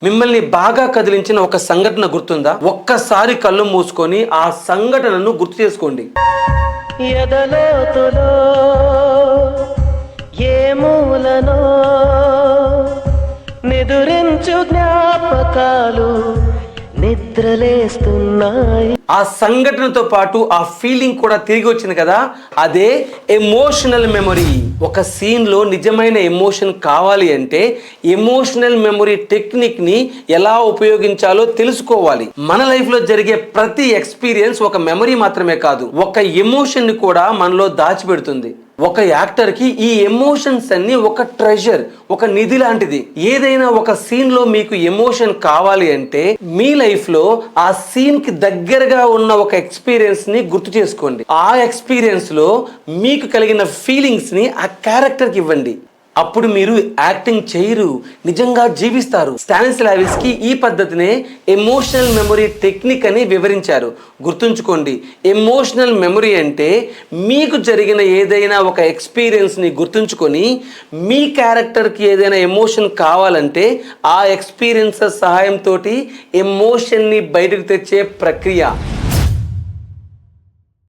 మిమ్మల్ని బాగా కదిలించిన ఒక సంఘటన గుర్తుందా? ఒక్కసారి కళ్ళు మూసుకొని ఆ సంఘటనను గుర్తు చేసుకోండి. ఎదలోతులో ఏ మూలనో నిదురించు జ్ఞాపకాలు నిద్రలేస్తున్నాయి. ఆ సంఘటనతో పాటు ఆ ఫీలింగ్ కూడా తిరిగి వచ్చింది కదా, అదే ఎమోషనల్ మెమరీ. ఒక సీన్ లో నిజమైన ఎమోషన్ కావాలి అంటే ఎమోషనల్ మెమరీ టెక్నిక్ ని ఎలా ఉపయోగించాలో తెలుసుకోవాలి. మన లైఫ్ లో జరిగే ప్రతి ఎక్స్పీరియన్స్ ఒక మెమరీ మాత్రమే కాదు, ఒక ఎమోషన్ ని కూడా మనలో దాచిపెడుతుంది. ఒక యాక్టర్ కి ఈ ఎమోషన్స్ అన్ని ఒక ట్రెజర్, ఒక నిధి లాంటిది. ఏదైనా ఒక సీన్ లో మీకు ఎమోషన్ కావాలి అంటే మీ లైఫ్ లో ఆ సీన్ కి దగ్గరగా ఉన్న ఒక ఎక్స్పీరియన్స్ ని గుర్తు చేసుకోండి. ఆ ఎక్స్పీరియన్స్ లో మీకు కలిగిన ఫీలింగ్స్ ని ఆ క్యారెక్టర్ కి ఇవ్వండి. అప్పుడు మీరు యాక్టింగ్ చేయరు, నిజంగా జీవిస్తారు. స్టానిస్లావిస్కీ ఈ పద్ధతినే ఎమోషనల్ మెమరీ టెక్నిక్ అని వివరించారు. గుర్తుంచుకోండి, ఎమోషనల్ మెమరీ అంటే మీకు జరిగిన ఏదైనా ఒక ఎక్స్పీరియన్స్ని గుర్తుంచుకొని మీ క్యారెక్టర్కి ఏదైనా ఎమోషన్ కావాలంటే ఆ ఎక్స్పీరియన్సెస్ సహాయంతో ఎమోషన్ని బయటకు తెచ్చే ప్రక్రియ.